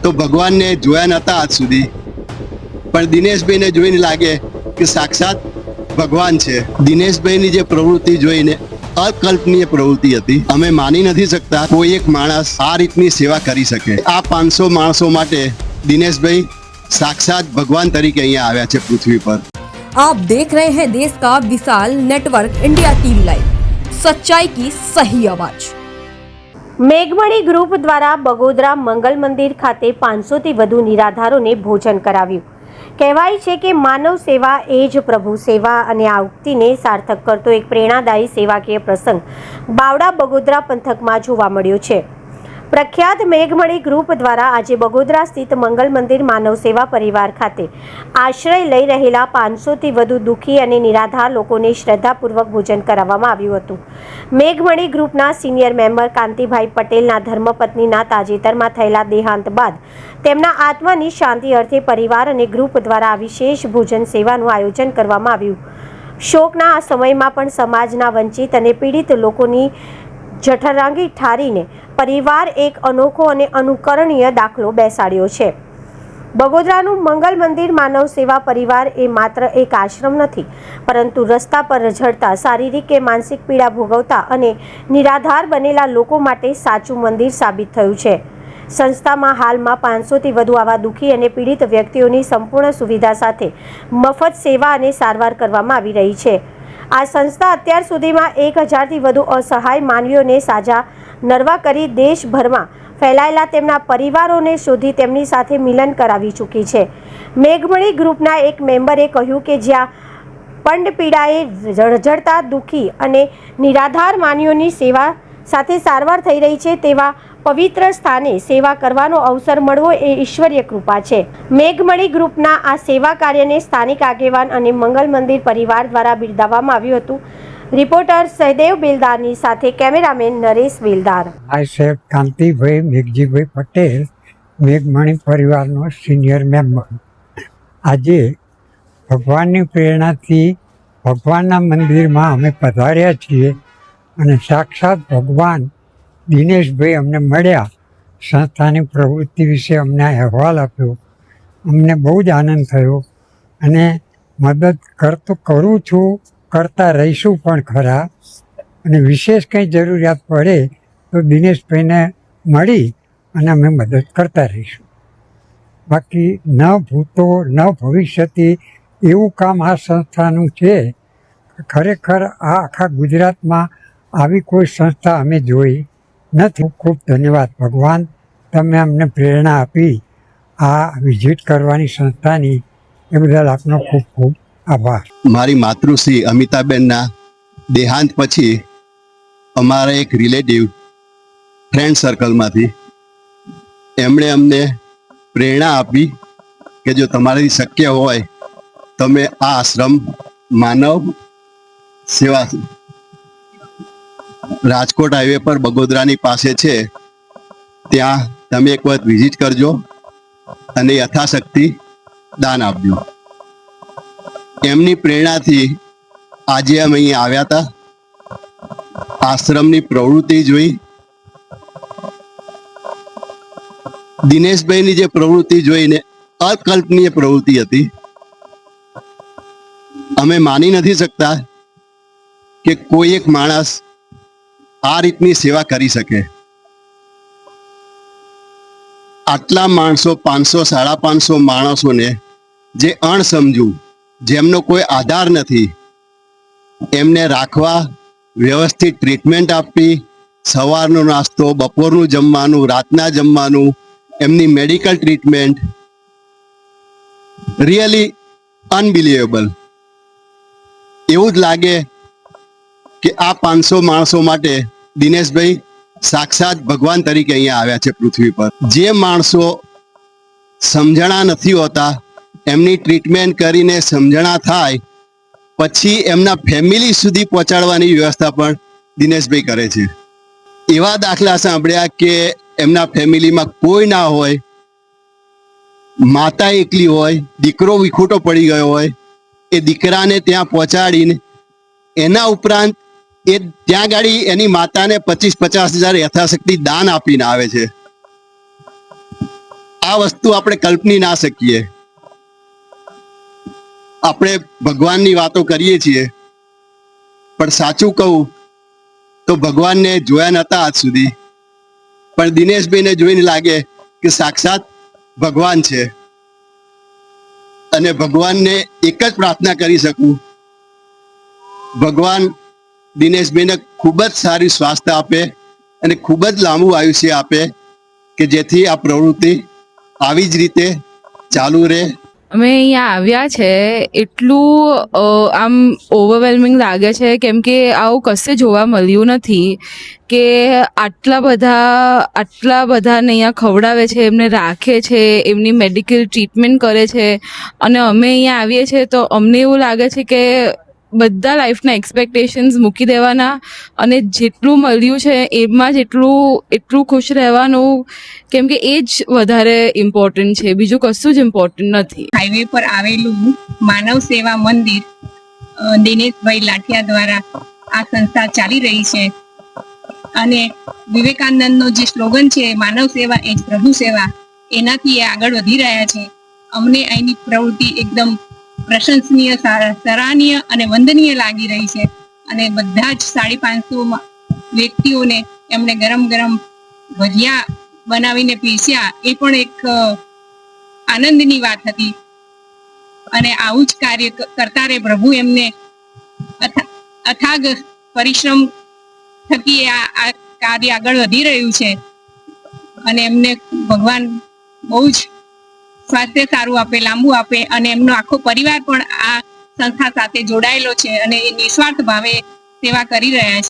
તો ભગવાનને જોયા નહોતા આજ સુધી, પણ દિનેશભાઈને જોઈને લાગે કે સાક્ષાત ભગવાન છે. દિનેશભાઈની જે પ્રવૃત્તિ જોઈને અકલ્પનીય પ્રવૃત્તિ હતી. અમે માની નથી શકતા કોઈ એક માણસ આ રીતની સેવા કરી શકે. આ 500 માણસો માટે દિનેશભાઈ साक्षात भगवान तरीके यहाँ आया है पृथ्वी पर। आप देख रहे हैं देश का विशाल नेटवर्क इंडिया टीवी लाइव, सच्चाई की सही आवाज। મેઘમણી ગ્રુપ દ્વારા બગોદરા મંગલ મંદિર ખાતે 500 થી વધુ નિરાધારોને ભોજન કરાવ્યું. કહેવાય છે કે માનવ સેવા એ જ પ્રભુ સેવા અને આ ઉક્તિને સાર્થક કરતો એક પ્રેરણાદાયી સેવાકીય પ્રસંગ બાવડા બગોદરા પંથકમાં જોવા મળ્યો છે. પ્રખ્યાત મેઘમણી ગ્રુપ દ્વારા આજે બગોદરા સ્થિત મંગલ મંદિર માનવ સેવા પરિવાર ખાતે આશ્રય લઈ રહેલા 500 થી વધુ દુઃખી અને નિરાધાર લોકોને શ્રદ્ધાપૂર્વક ભોજન કરાવવામાં આવ્યું હતું. મેઘમણી ગ્રુપના સિનિયર મેમ્બર કાંતિભાઈ પટેલના ધર્મપત્નીના તાજેતરમાં થયેલા દેહાંત બાદ તેમના આત્માની શાંતિ અર્થે પરિવાર અને ગ્રુપ દ્વારા આ વિશેષ ભોજન સેવાનું આયોજન કરવામાં આવ્યું. શોકના આ સમયમાં પણ સમાજના વંચિત અને પીડિત લોકોની જઠરાંગી ઠારીને પરિવાર એક અનોખો અને અનુકરણીય દાખલો બેસાડ્યો છે. બગોદરાનું મંગલ મંદિર માનવ સેવા પરિવાર એ માત્ર એક આશ્રમ નથી, પરંતુ રસ્તા પર રઝળતા, શારીરિક કે માનસિક પીડા ભોગવતા અને નિરાધાર બનેલા લોકો માટે સાચું મંદિર સાબિત થયું છે. સંસ્થામાં હાલમાં 500 થી વધુ આવા દુઃખી અને પીડિત વ્યક્તિઓની સંપૂર્ણ સુવિધા સાથે મફત સેવા અને સારવાર કરવામાં આવી રહી છે. આ સંસ્થા અત્યાર સુધીમાં 1000 થી વધુ અસહાય માનવીઓને સાજા નરવા કરી દેશભરમાં ફેલાયેલા તેમના પરિવારોને શોધી તેમની સાથે મિલન કરાવી ચૂકી છે. મેઘમણી ગ્રુપના એક મેમ્બરે કહ્યું કે જ્યાં પંડ પીડાએ રઝળતા દુઃખી અને નિરાધાર માનવીઓની સેવા સાથે સારવાર થઈ રહી છે, તેવા પવિત્ર સ્થાને સેવા કરવાનો અવસર મળવો એ ઈશ્વરીય કૃપા છે. મેઘમણી ગ્રુપના આ સેવા કાર્યને સ્થાનિક આગેવાન અને મંગલ મંદિર પરિવાર દ્વારા બિરદાવવામાં આવ્યું હતું. રિપોર્ટર સહદેવ બેલદારની સાથે કેમેરામેન નરેશ બેલદાર. આ સાહેબ કાંતિભાઈ મેઘજીભાઈ પટેલ, મેઘમણી પરિવારનો સિનિયર મેમ્બર. આજે ભગવાનની પ્રેરણાથી ભગવાનના મંદિરમાં અમે પધાર્યા છીએ અને સાક્ષાત ભગવાન દિનેશભાઈ અમને મળ્યા. સંસ્થાની પ્રવૃત્તિ વિશે અમને અહેવાલ આપ્યો. અમને બહુ જ આનંદ થયો અને મદદ કરું છું, કરતા રહીશું પણ ખરા. અને વિશેષ કંઈ જરૂરિયાત પડે તો દિનેશભાઈને મળી અને અમે મદદ કરતા રહીશું. બાકી ન ભૂતો ન ભવિષ્યથી એવું કામ આ સંસ્થાનું છે. ખરેખર આ આખા ગુજરાતમાં આવી કોઈ સંસ્થા અમે જોઈ નથી. ખૂબ ધન્યવાદ ભગવાન, તમે અમને પ્રેરણા આપી આ વિઝિટ કરવાની સંસ્થાની, એ બદલ આપનો ખૂબ ખૂબ આભાર. મારી માતૃશ્રી અમિતાબેનના દેહાંત પછી અમારા એક રિલેટિવ ફ્રેન્ડ સર્કલમાંથી એમણે અમને પ્રેરણા આપી કે જો તમારાથી શક્ય હોય તમે આ આશ્રમ માનવ સેવા રાજકોટ હાઈવે પર બગોદરાની પાસે છે, ત્યાં તમે એક વખત વિઝિટ કરજો અને યથાશક્તિ દાન આપજો. એમની પ્રેરણાથી આજે અમે અહીં આવ્યા હતા. આશ્રમની પ્રવૃત્તિ જોઈ, દિનેશભાઈની જે પ્રવૃત્તિ જોઈને અકલ્પનીય પ્રવૃત્તિ હતી. અમે માની નથી શકતા કે કોઈ એક માણસ આ રીતની સેવા કરી શકે. આટલા માણસો, 500 550 માણસોને જે અણસમજુ, જેમનો કોઈ આધાર નથી, એમને રાખવા, વ્યવસ્થિત ટ્રીટમેન્ટ આપવી, સવારનો નાસ્તો, બપોરનું જમવાનું, રાતના જમવાનું, એમની મેડિકલ ટ્રીટમેન્ટ, રિયલી અનબિલિવેબલ. એવું જ લાગે કે આ 500 માણસો માટે દિનેશભાઈ સાક્ષાત ભગવાન તરીકે અહીંયા આવ્યા છે પૃથ્વી પર. જે માણસો સમજણા નથી હોતા, એમની ટ્રીટમેન્ટ કરીને સમજણા થાય પછી એમના ફેમિલી સુધી પહોંચાડવાની વ્યવસ્થા પણ દિનેશભાઈ કરે છે. એવા દાખલા સાંભળ્યા કે એમના ફેમિલીમાં કોઈ ના હોય, માતા એકલી હોય, દીકરો વિખૂટો પડી ગયો હોય, એ દીકરાને ત્યાં પહોંચાડીને એના ઉપરાંત એ ત્યાં ગાડી એની માતાને 25-50 હજાર યથાશક્તિ દાન આપીને આવે છે. આ વસ્તુ આપણે કલ્પની ના શકીએ. આપણે ભગવાનની વાતો કરીએ છીએ, પણ સાચું કહું તો ભગવાનને જોયા નહોતા આજ સુધી, પણ દિનેશભાઈને જોઈને લાગે કે સાક્ષાત ભગવાન છે. અને ભગવાનને એક જ પ્રાર્થના કરી શકું, ભગવાન દિનેશભાઈને ખૂબ જ સારું સ્વાસ્થ્ય આપે અને ખૂબ જ લાંબુ આયુષ્ય આપે, કે જેથી આ પ્રવૃત્તિ આવી જ રીતે ચાલુ રહે. અમે અહીંયા આવ્યા છે એટલું આમ ઓવરવેલ્મિંગ લાગે છે, કેમ કે આવું કશે જોવા મળ્યું નથી કે આટલા બધાને અહીંયા ખવડાવે છે, એમને રાખે છે, એમની મેડિકલ ટ્રીટમેન્ટ કરે છે. અને અમે અહીંયા આવીએ છીએ તો અમને એવું લાગે છે કે બધા લાઈફના એક્સપેક્ટેશન્સ મૂકી દેવાના અને જેટલું મળ્યું છે એમાં જ એટલું ખુશ રહેવાનું, કેમ કે એ જ વધારે ઇમ્પોર્ટન્ટ છે, બીજું કશું જ ઇમ્પોર્ટન્ટ નથી. હાઈવે પર આવેલું માનવ સેવા મંદિર દિનેશભાઈ લાઠિયા દ્વારા આ સંસ્થા ચાલી રહી છે. અને વિવેકાનંદનો જે સ્લોગન છે, માનવ સેવા એ જ પ્રભુ સેવા, એનાથી એ આગળ વધી રહ્યા છે. અમને અહીંની પ્રવૃત્તિ એકદમ પ્રશંસનીય, સરાહનીય અને વંદનીય લાગી રહી છે. અને બધા જ 550 વ્યક્તિઓને એમણે ગરમ ગરમ ભજીયા બનાવીને પીરસ્યા, એ પણ એક આનંદની વાત હતી. અને આવું જ કાર્ય કરતા રહે પ્રભુ, એમને અથાગ પરિશ્રમ થકી આ કાર્ય આગળ વધી રહ્યું છે. અને એમને ભગવાન બહુ જ સ્વાસ્થ્ય સારું આપે, લાંબુ આપે, અને એમનો આખો પરિવાર પણ આ સંસ્થા સાથે જોડાયેલો છે અને નિસ્વાર્થ ભાવે સેવા કરી રહ્યા છે.